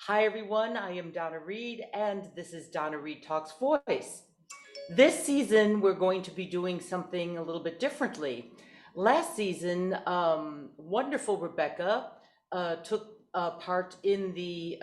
Hi, everyone. I am Donna Reed, and this is Donna Reed Talks Voice. This season, we're going to be doing something a little bit differently. Last season, wonderful Rebecca took part in the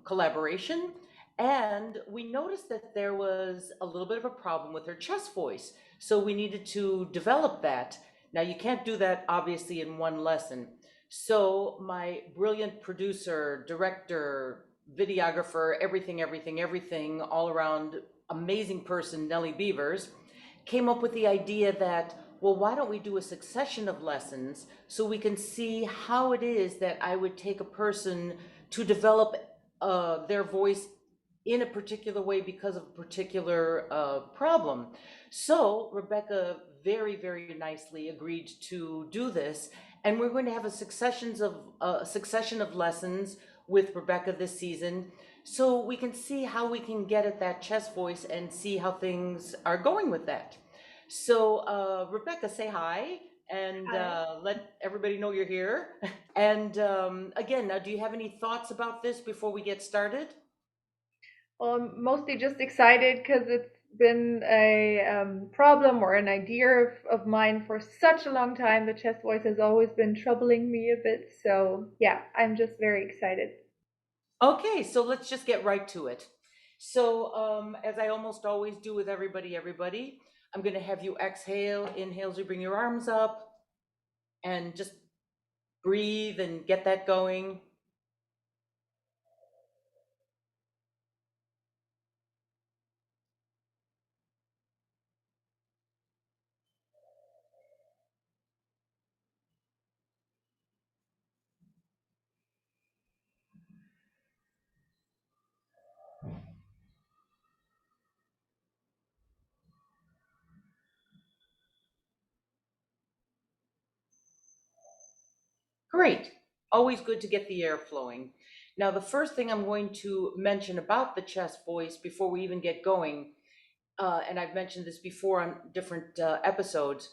collaboration, and we noticed that there was a little bit of a problem with her chest voice. So we needed to develop that. Now, you can't do that obviously in one lesson. So my brilliant producer, director, videographer, everything, all around amazing person, Nellie Beavers, came up with the idea that, well, why don't we do a succession of lessons so we can see how it is that I would take a person to develop their voice in a particular way because of a particular problem. So Rebecca very nicely agreed to do this, and we're going to have a succession of lessons with Rebecca this season, so we can see how we can get at that chest voice and see how things are going with that. So Rebecca, say hi and Hi. let everybody know you're here. And again, now, do you have any thoughts about this before we get started? Well, I'm mostly just excited because it's been a problem or an idea of mine for such a long time. The chest voice has always been troubling me a bit. So, yeah, I'm just very excited. Okay, so let's just get right to it. So, as I almost always do with everybody, I'm going to have you exhale. Inhale as you bring your arms up and just breathe and get that going. Great. Always good to get the air flowing. Now, the first thing I'm going to mention about the chest voice before we even get going, and I've mentioned this before on different episodes,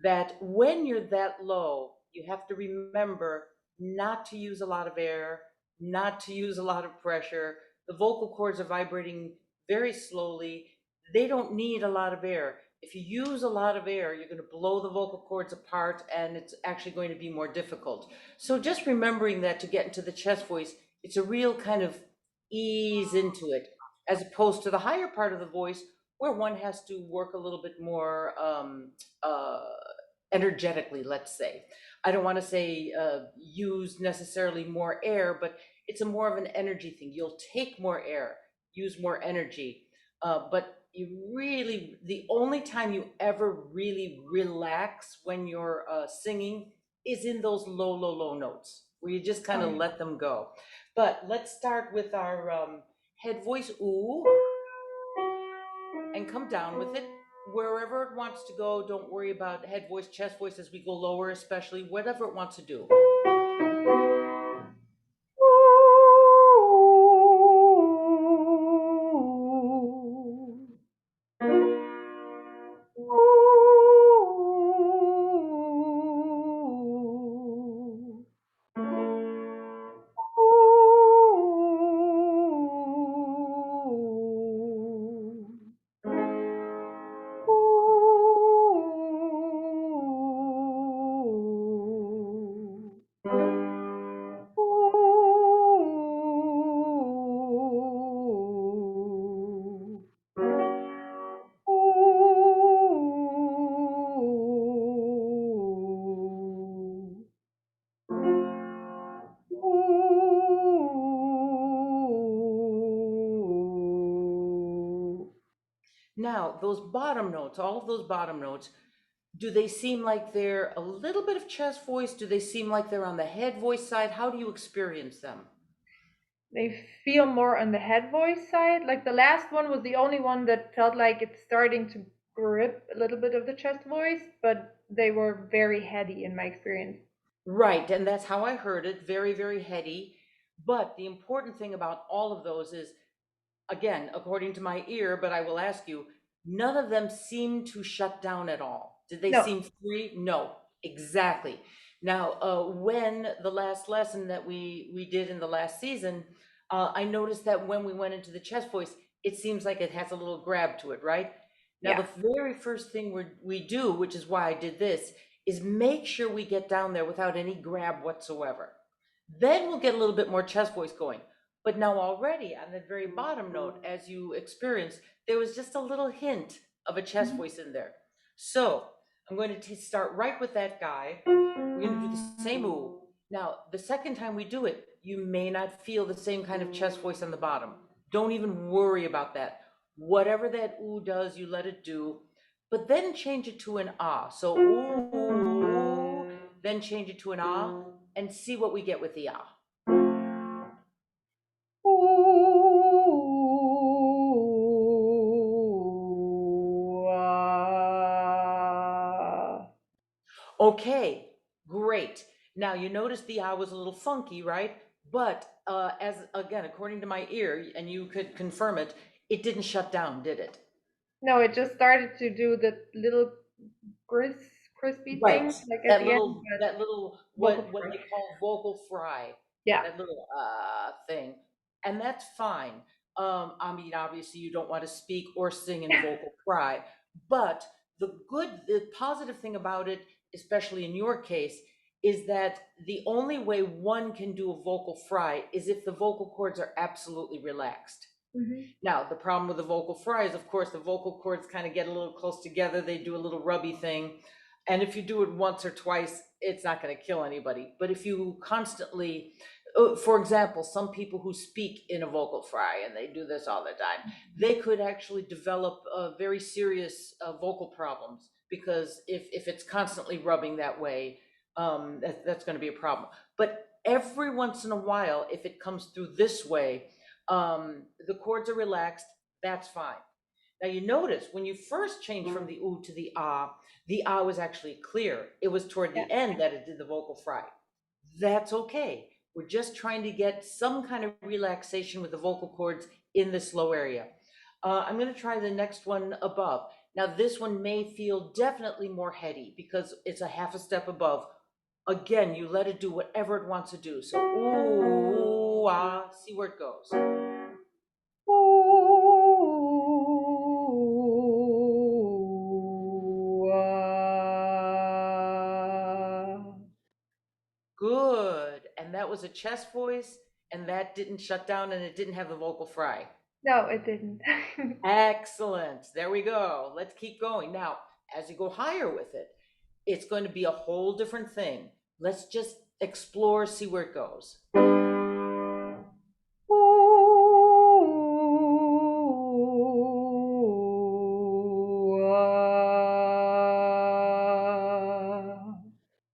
that when you're that low, you have to remember not to use a lot of air, not to use a lot of pressure. The vocal cords are vibrating very slowly. They don't need a lot of air. If you use a lot of air, you're going to blow the vocal cords apart and it's actually going to be more difficult. So just remembering that to get into the chest voice, it's a real kind of ease into it, as opposed to the higher part of the voice where one has to work a little bit more uh, energetically, let's say. I don't want to say use necessarily more air, but it's a more of an energy thing. You'll take more air, use more energy. But you really, the only time you ever really relax when you're singing is in those low notes where you just kind Oh, of yeah. let them go. But let's start with our head voice, ooh, and come down with it wherever it wants to go. Don't worry about head voice, chest voice as we go lower, especially whatever it wants to do. Now, those bottom notes, all of those bottom notes, do they seem like they're a little bit of chest voice? Do they seem like they're on the head voice side? How do you experience them? They feel more on the head voice side. Like the last one was the only one that felt like it's starting to grip a little bit of the chest voice, but they were very heady in my experience. Right, and that's how I heard it, very heady. But the important thing about all of those is, again, according to my ear, but I will ask you, none of them seem to shut down at all. Did they No, seem free? No, exactly. Now, when the last lesson that we did in the last season, I noticed that when we went into the chest voice, it seems like it has a little grab to it, right? Now, Yeah. the very first thing we do, which is why I did this, is make sure we get down there without any grab whatsoever. Then we'll get a little bit more chest voice going. But now already on the very bottom note, as you experienced, there was just a little hint of a chest Mhm. voice in there. So I'm going to start right with that guy. We're going to do the same ooh. Now, the second time we do it, you may not feel the same kind of chest voice on the bottom. Don't even worry about that. Whatever that ooh does, you let it do. But then change it to an ah. So ooh, then change it to an ah, and see what we get with the ah. Ooh, ah. Okay, great. Now you notice the ah was a little funky, right? But as again, according to my ear, and you could confirm it, it didn't shut down, did it? No, it just started to do the little cris crispy Right. thing, like at the end, but That little vocal what fry. they call vocal fry, Yeah. that little thing. And that's fine. I mean, obviously you don't want to speak or sing in vocal fry, but the positive thing about it, especially in your case, is that the only way one can do a vocal fry is if the vocal cords are absolutely relaxed. Hmm. Now, the problem with the vocal fry is, of course, the vocal cords kind of get a little close together. They do a little rubby thing. And if you do it once or twice, it's not going to kill anybody. But if you constantly, for example, some people who speak in a vocal fry, and they do this all the time, they could actually develop very serious vocal problems because if it's constantly rubbing that way, that's going to be a problem. But every once in a while, if it comes through this way, the chords are relaxed, that's fine. Now you notice when you first changed from the ooh to the ah was actually clear. It was toward Yeah. the end that it did the vocal fry. That's okay. We're just trying to get some kind of relaxation with the vocal cords in this low area. I'm going to try the next one above. Now this one may feel definitely more heady because it's a half a step above. Again, you let it do whatever it wants to do. So ooh, ah, see where it goes. Ooh, ah. Good. And that was a chest voice, and that didn't shut down, and it didn't have the vocal fry. No, it didn't. Excellent. There we go. Let's keep going. Now, as you go higher with it, it's going to be a whole different thing. Let's just explore, see where it goes. Ooh, ah.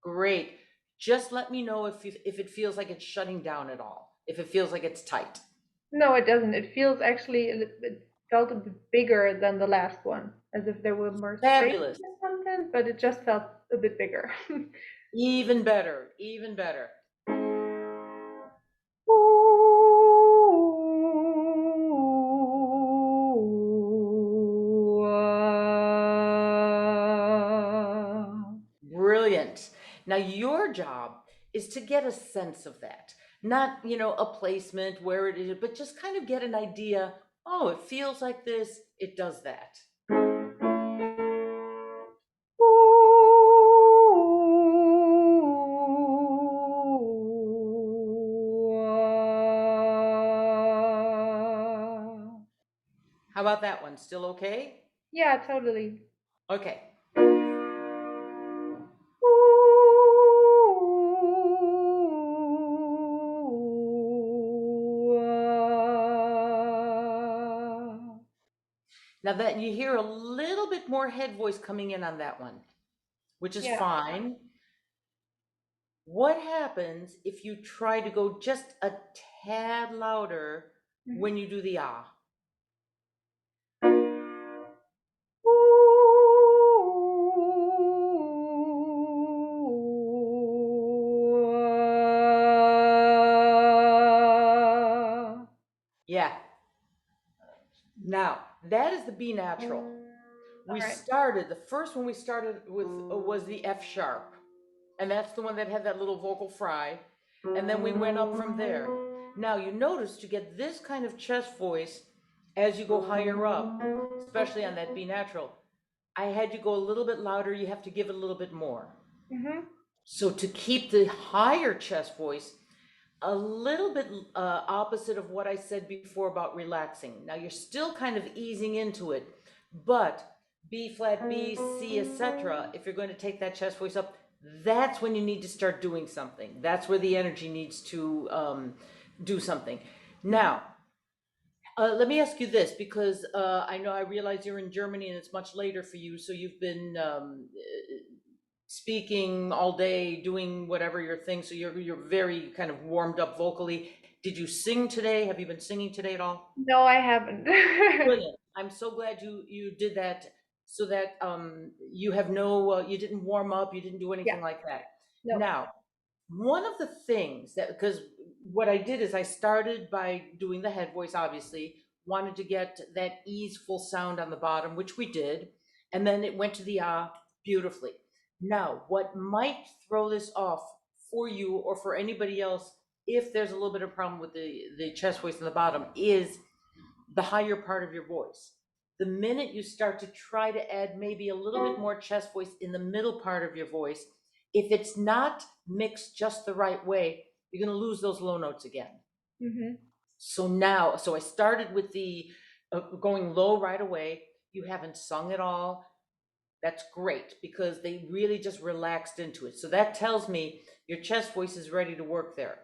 Great. Just let me know if it feels like it's shutting down at all, if it feels like it's tight. No, it doesn't. It feels actually it felt a bit bigger than the last one, as if there were more space Fabulous. or something, but it just felt a bit bigger. Even better. Even better. Ooh, ah. Brilliant. Now, your job is to get a sense of that, not, a placement where it is, but just kind of get an idea. Oh, it feels like this, it does that. Ooh, ah. How about that one? Still okay? Yeah, totally. Okay. Ooh, ah. Now that you hear a little bit more head voice coming in on that one, which is Yeah. fine. What happens if you try to go just a tad louder Mhm. when you do the ah? Ooh, ah. Yeah. Now, that is the B natural. All We right. started, the first one we started with was the F sharp. And that's the one that had that little vocal fry. And then we went up from there. Now you notice to get this kind of chest voice as you go higher up, especially on that B natural, I had you go a little bit louder, you have to give it a little bit more. Mhm. So to keep the higher chest voice a little bit opposite of what I said before about relaxing. Now you're still kind of easing into it, but B flat, B, C, etc. If you're going to take that chest voice up, that's when you need to start doing something. That's where the energy needs to do something. Mhm. Now, let me ask you this because I know I realize you're in Germany and it's much later for you, so you've been speaking all day, doing whatever your thing, so you're very kind of warmed up vocally. Did you sing today? Have you been singing today at all? No, I haven't. Brilliant. I'm so glad you did that so that you have no you didn't warm up, you didn't do Yeah. anything like that. No. Now, one of the things that, because what I did is I started by doing the head voice, obviously, wanted to get that easeful sound on the bottom, which we did, and then it went to the ah beautifully. Now, what might throw this off for you or for anybody else, if there's a little bit of problem with the chest voice in the bottom, is the higher part of your voice. The minute you start to try to add maybe a little bit more chest voice in the middle part of your voice, if it's not mixed just the right way, you're going to lose those low notes again. Mhm. So I started with the going low right away. You haven't sung at all. That's great because they really just relaxed into it. So that tells me your chest voice is ready to work there.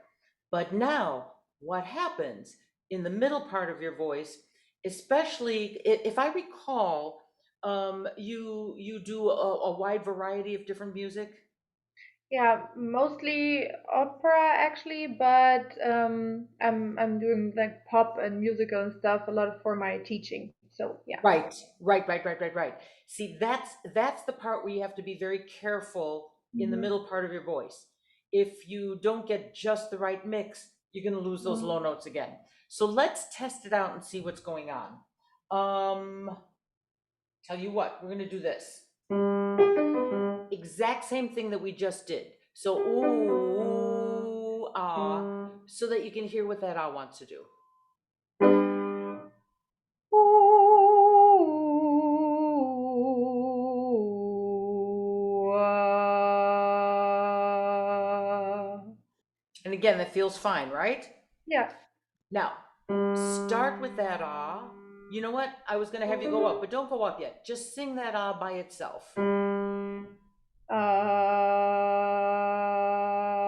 But now, what happens in the middle part of your voice, especially if I recall, you do a wide variety of different music. Yeah, mostly opera actually, but I'm doing like pop and musical and stuff a lot for my teaching. So yeah. Right. See, that's the part where you have to be very careful in the Mhm. middle part of your voice. If you don't get just the right mix, you're going to lose those low notes again. So let's test it out and see what's going on. Tell you what, we're going to do this. Exact same thing that we just did. So ooh, ah, so that you can hear what that ah wants to do. Ooh, ah. And again, that feels fine, right? Yeah. Now, start with that ah. You know what? I was going to have you go up, but don't go up yet. Just sing that ah by itself.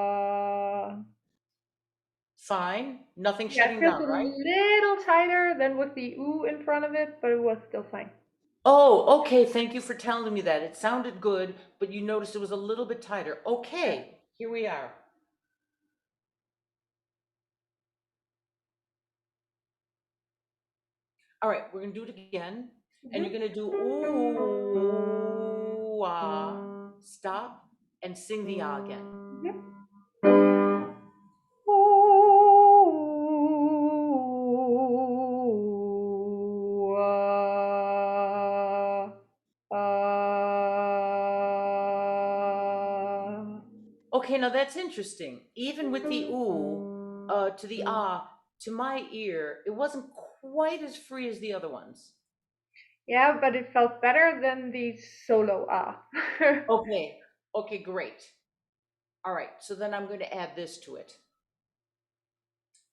Uh, Fine. Nothing yeah, it shutting feels down, a right? little tighter than with the ooh in front of it, but it was still fine. Oh, okay. Thank you for telling me that. It sounded good, but you noticed it was a little bit tighter. Yeah. Okay, here we are. All right, we're gonna do it again, and you're Mhm. gonna do ooh ah, stop, and sing the ah again. Mhm. Ooh, ah, ah. Okay, now that's interesting. Even with the ooh to the ah, to my ear, it wasn't quite as free as the other ones. Yeah, but it felt better than the solo ah. Okay, okay, great. All right, so then I'm going to add this to it.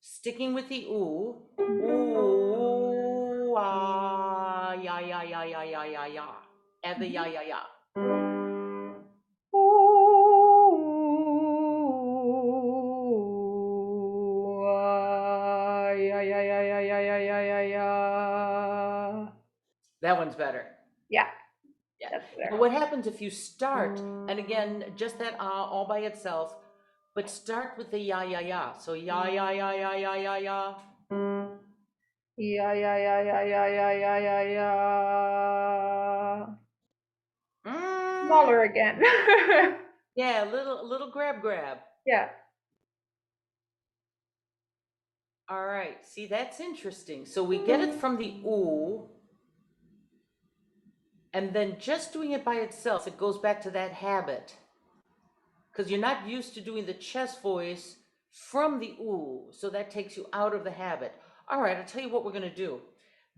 Sticking with the ooh, ooh ah, ya. Add the Mhm. ya. Ooh, ah, yeah, yeah, yeah, yeah, yeah, yeah, yeah, yeah, yeah. That one's better. Yeah, Yeah. that's Now, better. what happens if you start, and again, just that ah all by itself, but start with the ya. So ya. Yeah, yeah, yeah, yeah, yeah, yeah, yeah, yeah, yeah. Mm, Smaller again. yeah, little grab. Yeah. All right. See, that's interesting. So we get it from the ooh, and then just doing it by itself, it goes back to that habit. Because you're not used to doing the chest voice from the ooh. So that takes you out of the habit. All right, I'll tell you what we're gonna do.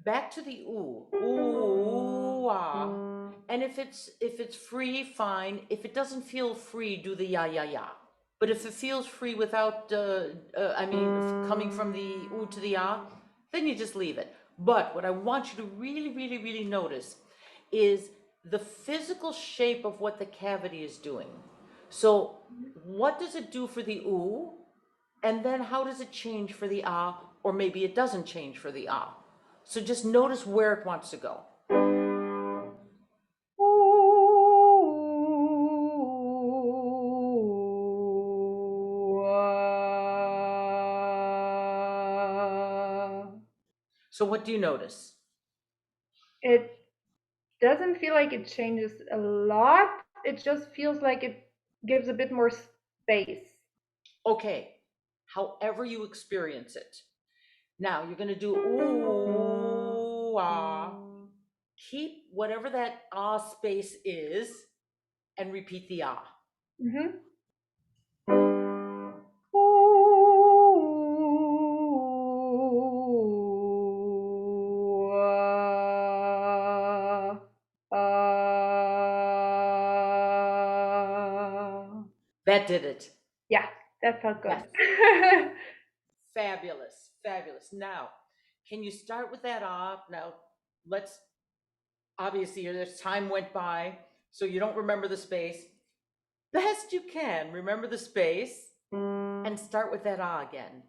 Back to the ooh. Ooh ah. And if it's free, fine. If it doesn't feel free, do the ya ya ya. But if it feels free without, I mean, coming from the ooh to the ah, then you just leave it. But what I want you to really, really, really notice is the physical shape of what the cavity is doing. So, what does it do for the ooh? And then how does it change for the ah? Or maybe it doesn't change for the ah. So just notice where it wants to go. Ooh, So what do you notice? it doesn't feel like it changes a lot. It just feels like it gives a bit more space. Okay, however you experience it. Now you're gonna do ooh ah. Keep whatever that ah space is and repeat the ah. Mm-hmm. Ooh, That did it. yeah, that felt good. Yes. Fabulous. Fabulous. Now, can you start with that ah? Now, let's obviously this time went by, so you don't remember the space. Best you can, remember the space and start with that ah again.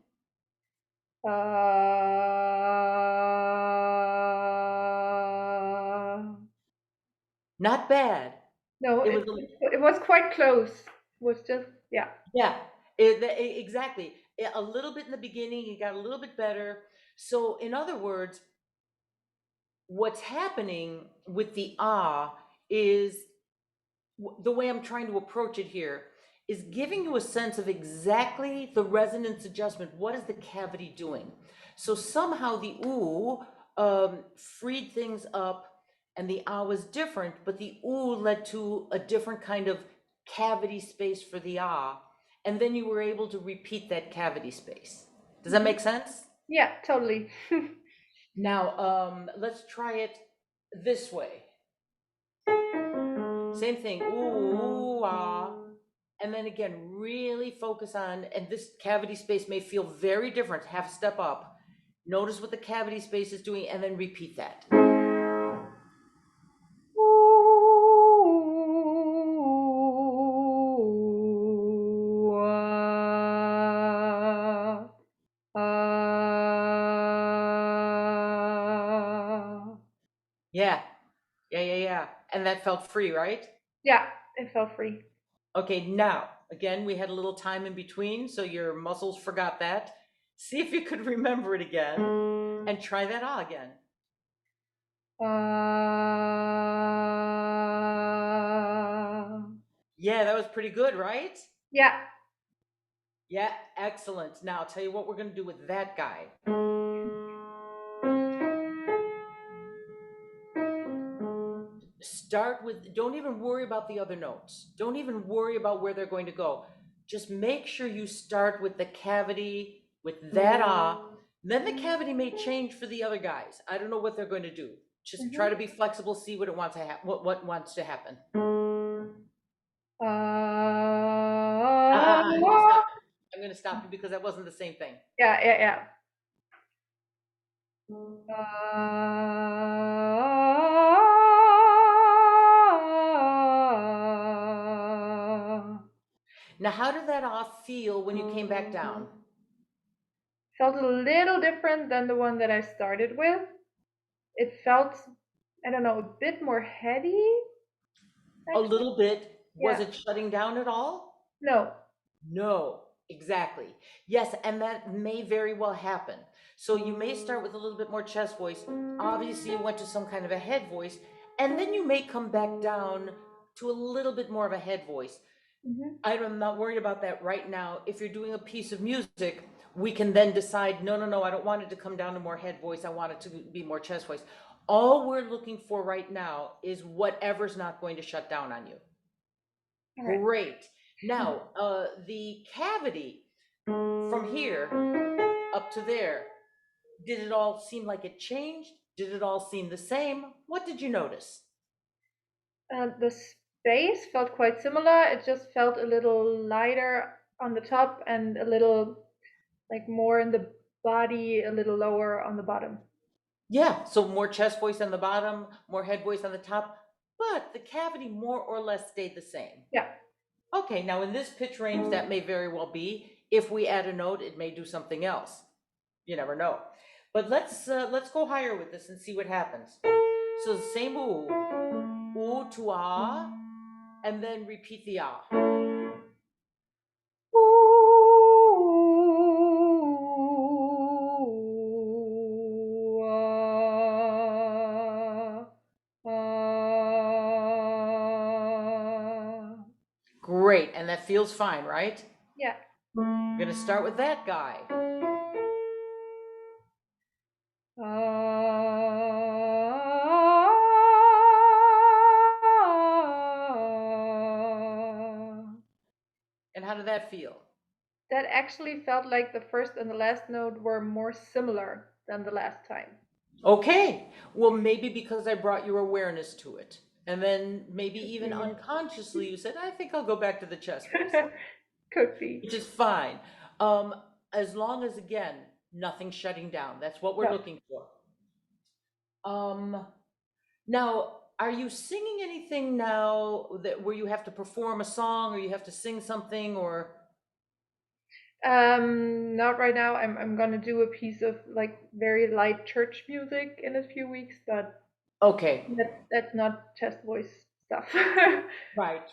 Not bad. No, It was, it was quite close. It was just, yeah. yeah, exactly. A little bit in the beginning, it got a little bit better. So, in other words, what's happening with the ah is the way I'm trying to approach it here is giving you a sense of exactly the resonance adjustment. What is the cavity doing? So somehow the ooh freed things up and the ah was different, but the ooh led to a different kind of cavity space for the ah. And then you were able to repeat that cavity space. Does that Mhm. make sense? Yeah, totally. Now, let's try it this way. Same thing. Ooh, ah. And then again, really focus on, and this cavity space may feel very different, half step up. Notice what the cavity space is doing, and then repeat that. Ooh, Yeah, yeah. And that felt free, right? yeah, it felt free. Okay, now, again, we had a little time in between, so your muscles forgot that. See if you could remember it again, and try that ah again. Yeah, that was pretty good, right? Yeah. Yeah, excellent. Now, I'll tell you what we're going to do with that guy. Start with, don't even worry about the other notes. Don't even worry about where they're going to go. Just make sure you start with the cavity, with that ah. Then the cavity may change for the other guys. I don't know what they're going to do. Just try Mhm. to be flexible, see what it wants to what wants to happen. I'm gonna stop. I'm gonna stop you because that wasn't the same thing. Yeah, yeah, yeah. Now, how did that off feel when you came back down? Felt a little different than the one that I started with. It felt, I don't know, a bit more heady, A actually. little bit. Was Yeah. it shutting down at all? No. No, exactly. Yes, and that may very well happen. So you may start with a little bit more chest voice. Obviously, you went to some kind of a head voice, and then you may come back down to a little bit more of a head voice. Mhm. I'm not worried about that right now. If you're doing a piece of music, we can then decide, no, no, no, I don't want it to come down to more head voice. I want it to be more chest voice. All we're looking for right now is whatever's not going to shut down on you. All right. Great. Now, the cavity. From here up to there, did it all seem like it changed? Did it all seem the same? What did you notice? The space felt quite similar. It just felt a little lighter on the top and a little like more in the body, a little lower on the bottom. Yeah, so more chest voice on the bottom, more head voice on the top, but the cavity more or less stayed the same. Yeah. Okay, now in this pitch range, that may very well be. If we add a note, it may do something else. You never know. But let's go higher with this and see what happens. So the same ooh to ah, and then repeat the ah. Ooh, ah. Great, and that feels fine, right? Yeah. I'm gonna start with that guy. And how did that feel? That actually felt like the first and the last note were more similar than the last time. Okay, well, maybe because I brought your awareness to it. And then maybe Could even be. unconsciously you said, I think I'll go back to the chest voice, Could be. which is fine. Um, as long as, again, nothing's shutting down. That's what we're No. looking for. Um, now, are you singing anything now that where you have to perform a song or you have to sing something or? Not right now. I'm gonna do a piece of like very light church music in a few weeks, but Okay, that's not chest voice stuff. right.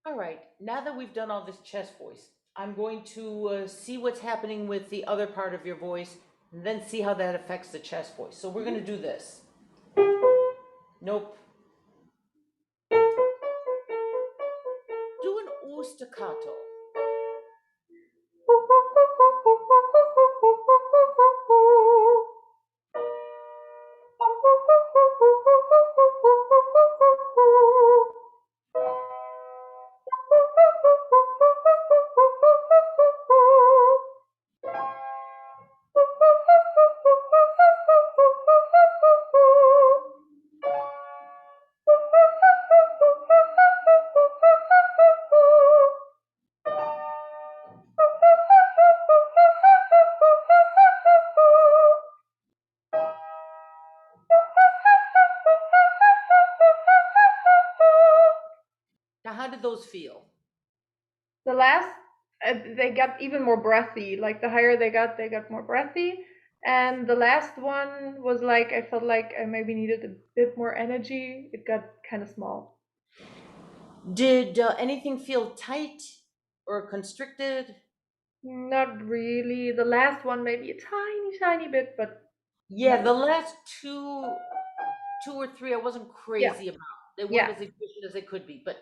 All right, now that we've done all this chest voice, I'm going to see what's happening with the other part of your voice and then see how that affects the chest voice. So we're going to do this. Nope. Do an ooh staccato. Now, how did those feel? The last, they got even more breathy. Like the higher they got more breathy. And the last one was like, I felt like I maybe needed a bit more energy. It got kind of small. Did anything feel tight or constricted? Not really. The last one, maybe a tiny, tiny bit, but Yeah, not. the last two or three, I wasn't Yeah, crazy about. They weren't yeah. as efficient as they could be, but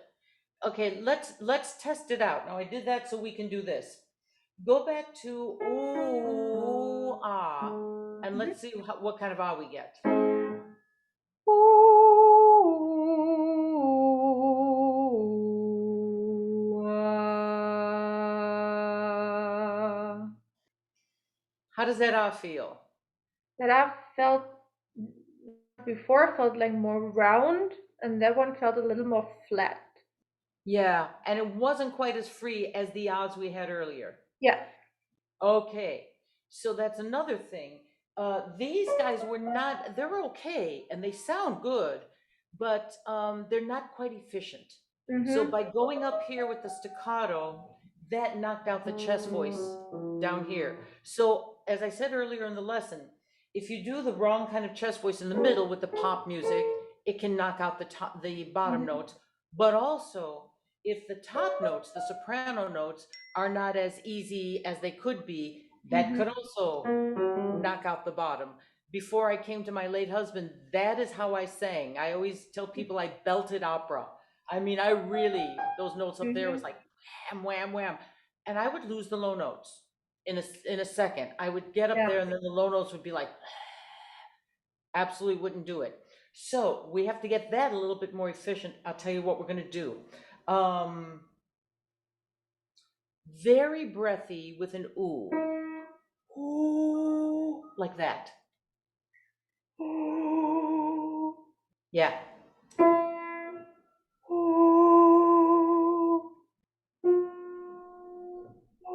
okay, let's test it out. Now I did that so we can do this. Go back to ooh ah, and Mhm. let's see what kind of ah we get. Ooh, ah. How does that ah feel? That I felt before felt like more round, and that one felt a little more flat. Yeah, and it wasn't quite as free as the ahs we had earlier. Yeah. Okay, so that's another thing. These guys were not, they're okay and they sound good, but they're not quite efficient. So Mhm. by going up here with the staccato, that knocked out the chest voice down here. So as I said earlier in the lesson, if you do the wrong kind of chest voice in the middle with the pop music, it can knock out the bottom Mhm. notes. But also, if the top notes, the soprano notes, are not as easy as they could be, that Mhm. could also knock out the bottom. Before I came to my late husband, that is how I sang. I always tell people I belted opera. I mean, I really, those notes up there was Mhm. like wham, wham, wham. And I would lose the low notes in a second. I would get up Yeah. there and then the low notes would be like, absolutely wouldn't do it. So we have to get that a little bit more efficient. I'll tell you what we're going to do. Um, very breathy with an ooh. Ooh, like that. Ooh. Yeah. Ooh. Ooh. Ooh.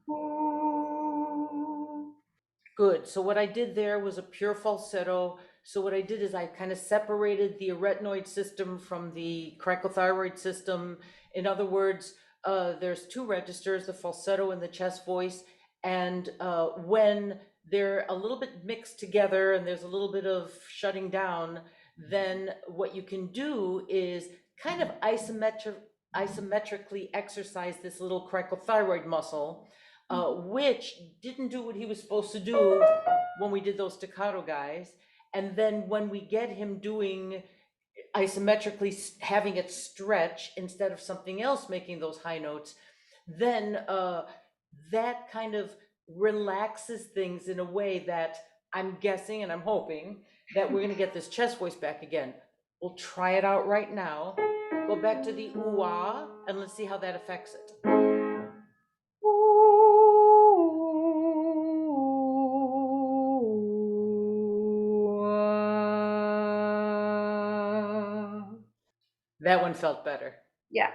Ooh. Good. So what I did there was a pure falsetto. So what I did is I kind of separated the arytenoid system from the cricothyroid system. In other words, there's two registers, the falsetto and the chest voice. And when they're a little bit mixed together and there's a little bit of shutting down, then what you can do is kind of isometrically exercise this little cricothyroid muscle, which didn't do what he was supposed to do when we did those staccato guys. And then when we get him doing isometrically, having it stretch instead of something else making those high notes, then that kind of relaxes things in a way that I'm guessing and I'm hoping that we're going to get this chest voice back again. We'll try it out right now. Go back to the ooh-ah and let's see how that affects it. That one felt better. Yeah.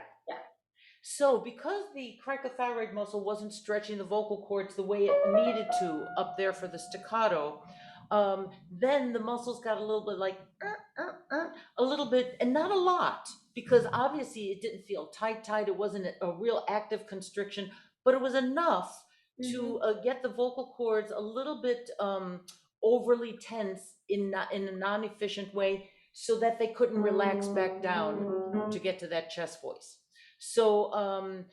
So because the cricothyroid muscle wasn't stretching the vocal cords the way it needed to up there for the staccato, then the muscles got a little bit like, a little bit, and not a lot, because obviously it didn't feel tight. It wasn't a real active constriction, but it was enough to get the vocal cords a little bit overly tense in a non-efficient way so that they couldn't relax back down to get to that chest voice. So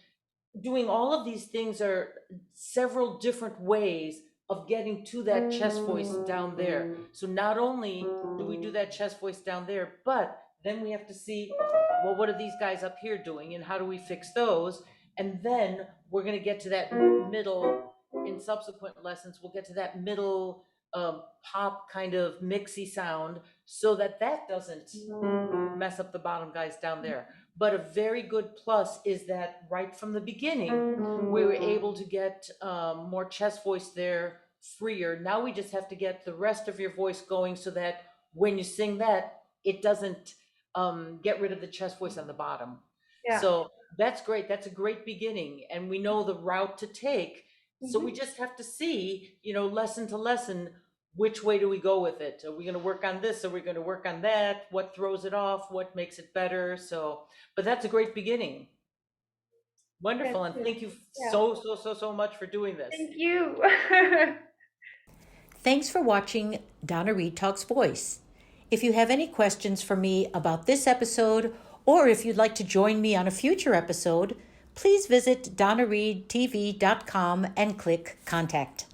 doing all of these things are several different ways of getting to that chest voice down there. So not only do we do that chest voice down there, but then we have to see, well, what are these guys up here doing and how do we fix those? And then we're going to get to that middle in subsequent lessons. We'll get to that middle pop kind of mixy sound so that doesn't mess up the bottom guys down there. But a very good plus is that right from the beginning, we were able to get more chest voice there, freer. Now we just have to get the rest of your voice going so that when you sing that, it doesn't get rid of the chest voice on the bottom. Yeah. So that's great. That's a great beginning. And we know the route to take. So we just have to see, lesson to lesson, which way do we go with it? Are we going to work on this? Are we going to work on that? What throws it off? What makes it better? So, but that's a great beginning. Wonderful. And thank you so much for doing this. Thank you. Thanks for watching Donna Reed Talks Voice. If you have any questions for me about this episode, or if you'd like to join me on a future episode, please visit donnareedtv.com and click Contact.